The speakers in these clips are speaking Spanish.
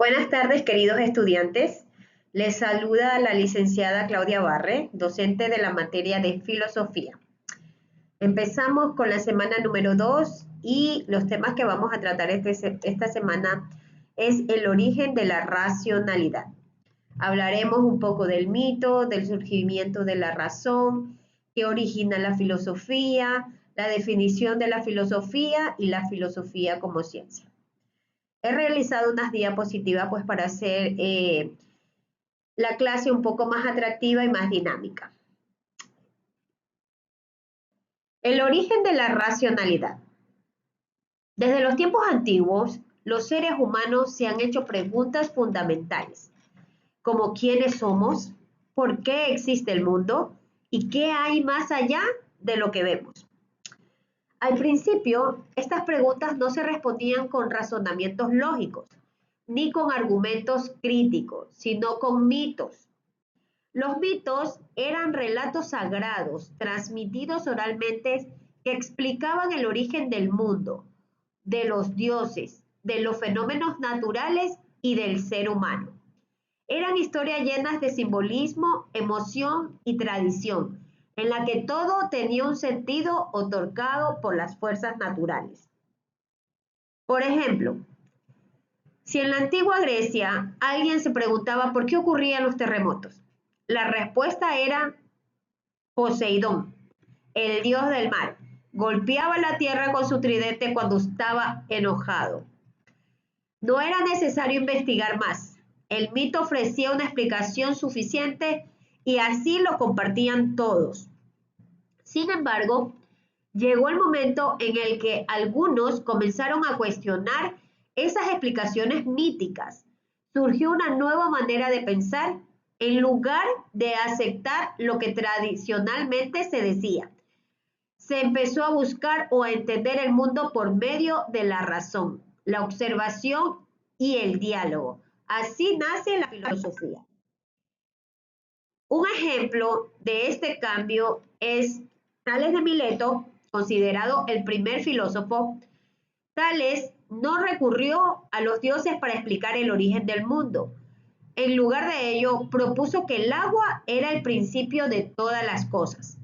Buenas tardes, queridos estudiantes. Les saluda la licenciada Claudia Barre, docente de la materia de Filosofía. Empezamos con la semana número 2 y los temas que vamos a tratar esta semana es el origen de la racionalidad. Hablaremos un poco del mito, del surgimiento de la razón, qué origina la filosofía, la definición de la filosofía y la filosofía como ciencia. He realizado unas diapositivas pues para hacer la clase un poco más atractiva y más dinámica. El origen de la racionalidad. Desde los tiempos antiguos, los seres humanos se han hecho preguntas fundamentales, como quiénes somos, por qué existe el mundo y qué hay más allá de lo que vemos. Al principio, estas preguntas no se respondían con razonamientos lógicos, ni con argumentos críticos, sino con mitos. Los mitos eran relatos sagrados transmitidos oralmente que explicaban el origen del mundo, de los dioses, de los fenómenos naturales y del ser humano. Eran historias llenas de simbolismo, emoción y tradición, en la que todo tenía un sentido otorgado por las fuerzas naturales. Por ejemplo, si en la antigua Grecia alguien se preguntaba por qué ocurrían los terremotos, la respuesta era Poseidón, el dios del mar. Golpeaba la tierra con su tridente cuando estaba enojado. No era necesario investigar más. El mito ofrecía una explicación suficiente y así lo compartían todos. Sin embargo, llegó el momento en el que algunos comenzaron a cuestionar esas explicaciones míticas. Surgió una nueva manera de pensar en lugar de aceptar lo que tradicionalmente se decía. Se empezó a buscar o a entender el mundo por medio de la razón, la observación y el diálogo. Así nace la filosofía. Un ejemplo de este cambio es Tales de Mileto, considerado el primer filósofo. Tales no recurrió a los dioses para explicar el origen del mundo. En lugar de ello, propuso que el agua era el principio de todas las cosas,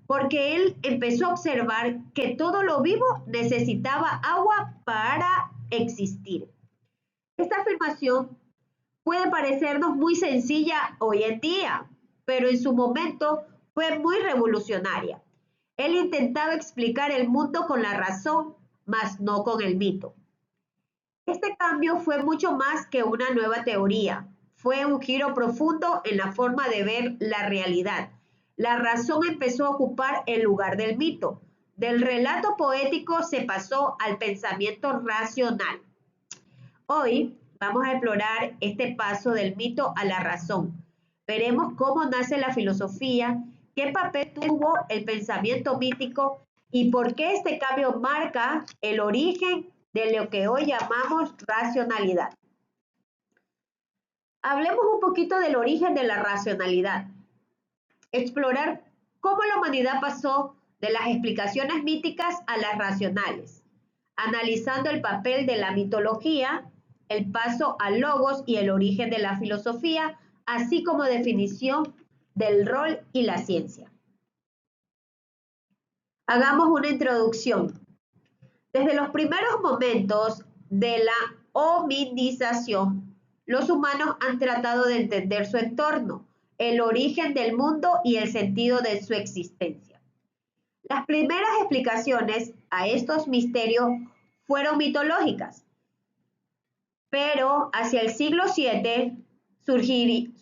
porque él empezó a observar que todo lo vivo necesitaba agua para existir. Esta afirmación puede parecernos muy sencilla hoy en día, pero en su momento fue muy revolucionaria. Él intentaba explicar el mundo con la razón, mas no con el mito. Este cambio fue mucho más que una nueva teoría, fue un giro profundo en la forma de ver la realidad. La razón empezó a ocupar el lugar del mito. Del relato poético se pasó al pensamiento racional. Hoy vamos a explorar este paso del mito a la razón. Veremos cómo nace la filosofía, qué papel tuvo el pensamiento mítico y por qué este cambio marca el origen de lo que hoy llamamos racionalidad. Hablemos un poquito del origen de la racionalidad. Explorar cómo la humanidad pasó de las explicaciones míticas a las racionales, analizando el papel de la mitología, el paso al logos y el origen de la filosofía, así como definición del rol y la ciencia. Hagamos una introducción. Desde los primeros momentos de la hominización, los humanos han tratado de entender su entorno, el origen del mundo y el sentido de su existencia. Las primeras explicaciones a estos misterios fueron mitológicas, pero hacia el siglo VII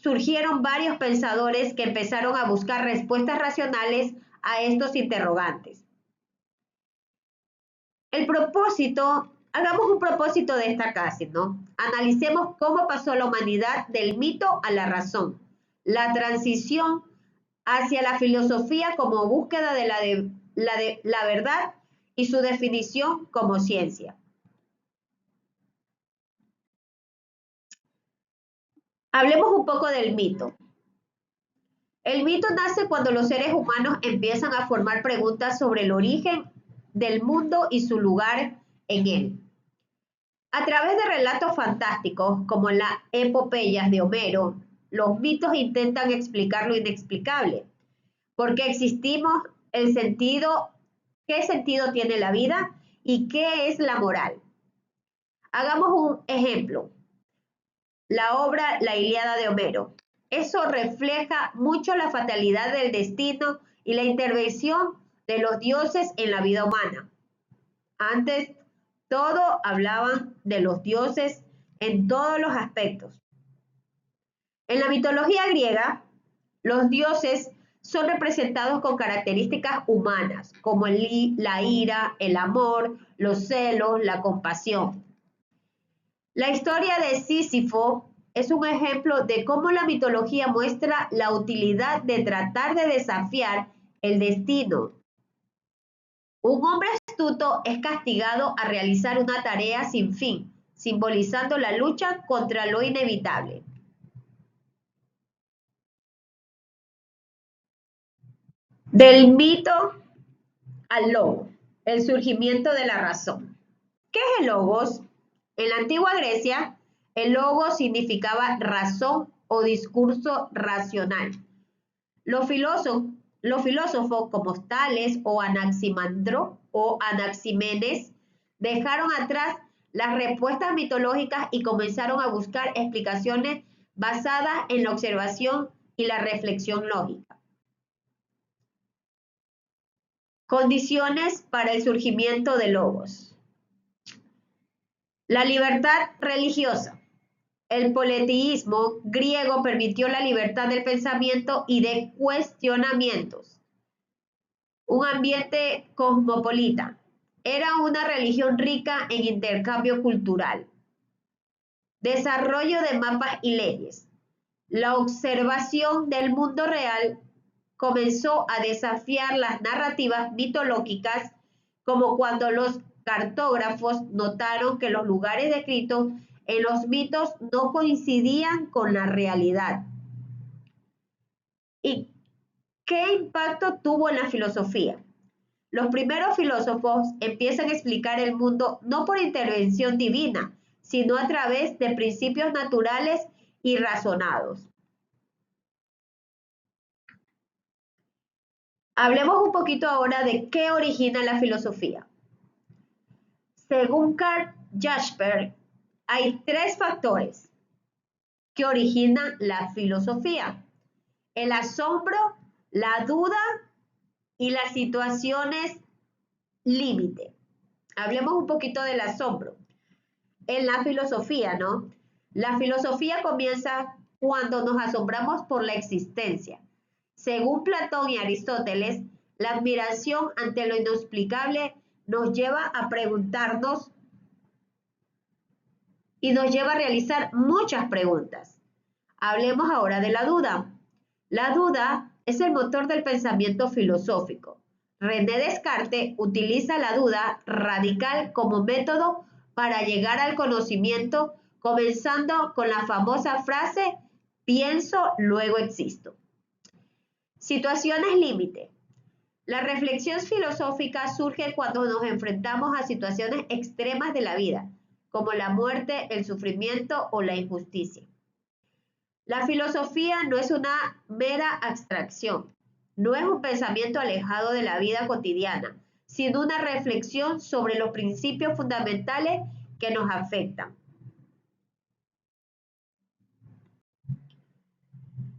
surgieron varios pensadores que empezaron a buscar respuestas racionales a estos interrogantes. Hagamos un propósito de esta clase, ¿no? Analicemos cómo pasó la humanidad del mito a la razón, la transición hacia la filosofía como búsqueda de la verdad y su definición como ciencia. Hablemos un poco del mito. El mito nace cuando los seres humanos empiezan a formar preguntas sobre el origen del mundo y su lugar en él. A través de relatos fantásticos, como las epopeyas de Homero, los mitos intentan explicar lo inexplicable. ¿Por qué existimos? El sentido, ¿qué sentido tiene la vida? ¿Y qué es la moral? Hagamos un ejemplo. La obra La Ilíada de Homero. Eso refleja mucho la fatalidad del destino y la intervención de los dioses en la vida humana. Antes, todo hablaban de los dioses en todos los aspectos. En la mitología griega, los dioses son representados con características humanas, como la ira, el amor, los celos, la compasión. La historia de Sísifo es un ejemplo de cómo la mitología muestra la utilidad de tratar de desafiar el destino. Un hombre astuto es castigado a realizar una tarea sin fin, simbolizando la lucha contra lo inevitable. Del mito al logo, el surgimiento de la razón. ¿Qué es el logos? En la antigua Grecia, el logos significaba razón o discurso racional. Los filósofos como Tales o Anaximandro o Anaximenes dejaron atrás las respuestas mitológicas y comenzaron a buscar explicaciones basadas en la observación y la reflexión lógica. Condiciones para el surgimiento de logos. La libertad religiosa. El politeísmo griego permitió la libertad del pensamiento y de cuestionamientos. Un ambiente cosmopolita. Era una religión rica en intercambio cultural. Desarrollo de mapas y leyes. La observación del mundo real comenzó a desafiar las narrativas mitológicas, como cuando los cartógrafos notaron que los lugares descritos en los mitos no coincidían con la realidad. ¿Y qué impacto tuvo en la filosofía? Los primeros filósofos empiezan a explicar el mundo no por intervención divina, sino a través de principios naturales y razonados. Hablemos un poquito ahora de qué origina la filosofía. Según Karl Jaspers, hay tres factores que originan la filosofía: el asombro, la duda y las situaciones límite. Hablemos un poquito del asombro. En la filosofía, ¿no? La filosofía comienza cuando nos asombramos por la existencia. Según Platón y Aristóteles, la admiración ante lo inexplicable nos lleva a preguntarnos y nos lleva a realizar muchas preguntas. Hablemos ahora de la duda. La duda es el motor del pensamiento filosófico. René Descartes utiliza la duda radical como método para llegar al conocimiento, comenzando con la famosa frase pienso, luego existo. Situaciones límite. La reflexión filosófica surge cuando nos enfrentamos a situaciones extremas de la vida, como la muerte, el sufrimiento o la injusticia. La filosofía no es una mera abstracción, no es un pensamiento alejado de la vida cotidiana, sino una reflexión sobre los principios fundamentales que nos afectan.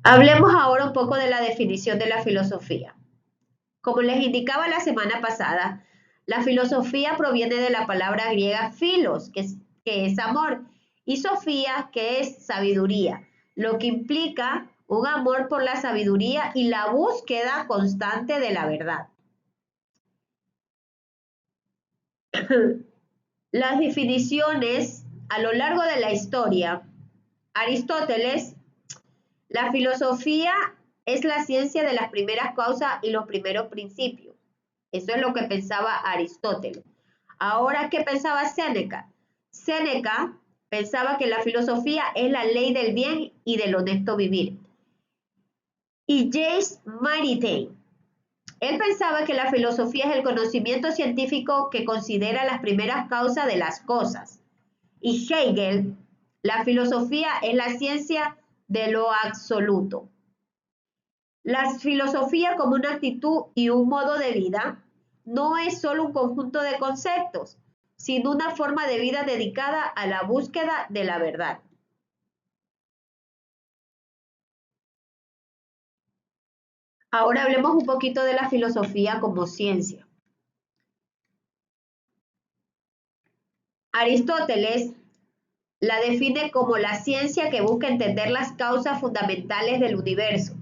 Hablemos ahora un poco de la definición de la filosofía. Como les indicaba la semana pasada, la filosofía proviene de la palabra griega philos, que es amor, y sofía, que es sabiduría, lo que implica un amor por la sabiduría y la búsqueda constante de la verdad. Las definiciones a lo largo de la historia. Aristóteles, la filosofía es la ciencia de las primeras causas y los primeros principios. Eso es lo que pensaba Aristóteles. Ahora, ¿qué pensaba Séneca? Séneca pensaba que la filosofía es la ley del bien y del honesto vivir. Y James Maritain, él pensaba que la filosofía es el conocimiento científico que considera las primeras causas de las cosas. y Hegel, la filosofía es la ciencia de lo absoluto. La filosofía como una actitud y un modo de vida no es solo un conjunto de conceptos, sino una forma de vida dedicada a la búsqueda de la verdad. Ahora hablemos un poquito de la filosofía como ciencia. Aristóteles la define como la ciencia que busca entender las causas fundamentales del universo,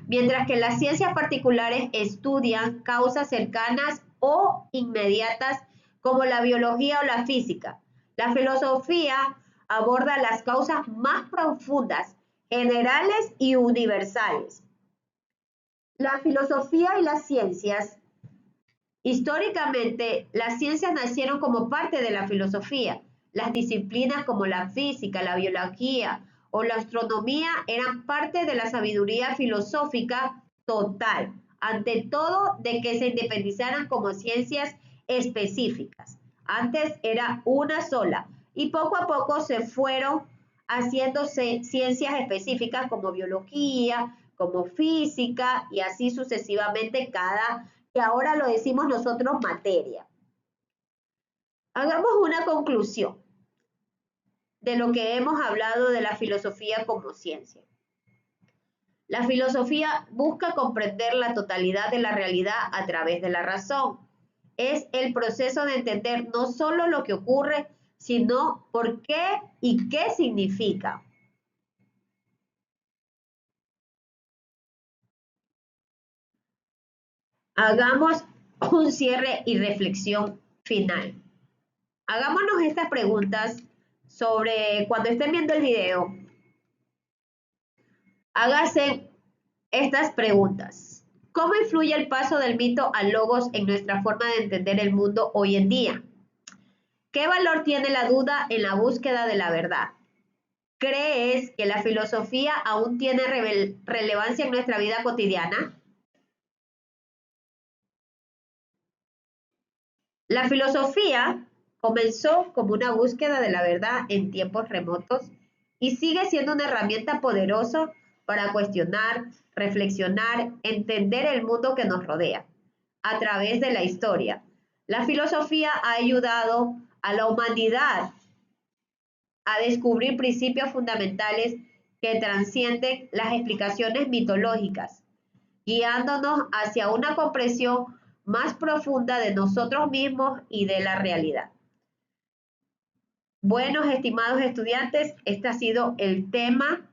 mientras que las ciencias particulares estudian causas cercanas o inmediatas como la biología o la física. La filosofía aborda las causas más profundas, generales y universales. La filosofía y las ciencias, históricamente, las ciencias nacieron como parte de la filosofía. Las disciplinas como la física, la biología o la astronomía eran parte de la sabiduría filosófica total, ante todo de que se independizaran como ciencias específicas. Antes era una sola y poco a poco se fueron haciendo ciencias específicas como biología, como física y así sucesivamente cada que ahora lo decimos nosotros materia. Hagamos una conclusión de lo que hemos hablado de la filosofía como ciencia. La filosofía busca comprender la totalidad de la realidad a través de la razón. Es el proceso de entender no solo lo que ocurre, sino por qué y qué significa. Hagamos un cierre y reflexión final. Hagámonos estas preguntas sobre cuando estén viendo el video. Hágase estas preguntas. ¿Cómo influye el paso del mito al logos en nuestra forma de entender el mundo hoy en día? ¿Qué valor tiene la duda en la búsqueda de la verdad? ¿Crees que la filosofía aún tiene relevancia en nuestra vida cotidiana? La filosofía comenzó como una búsqueda de la verdad en tiempos remotos y sigue siendo una herramienta poderosa para cuestionar, reflexionar, entender el mundo que nos rodea. A través de la historia, la filosofía ha ayudado a la humanidad a descubrir principios fundamentales que trascienden las explicaciones mitológicas, guiándonos hacia una comprensión más profunda de nosotros mismos y de la realidad. Buenos, estimados estudiantes, este ha sido el tema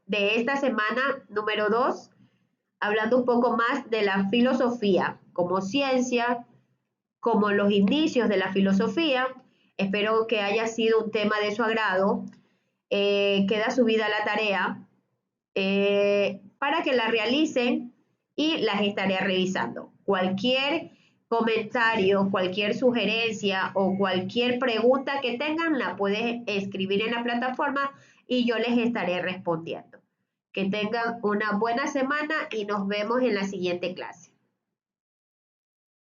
de esta semana número 2, hablando un poco más de la filosofía como ciencia, como los inicios de la filosofía. Espero que haya sido un tema de su agrado. Queda subida la tarea para que la realicen y las estaré revisando. Cualquier comentario, cualquier sugerencia o cualquier pregunta que tengan la pueden escribir en la plataforma y yo les estaré respondiendo. Que tengan una buena semana y nos vemos en la siguiente clase.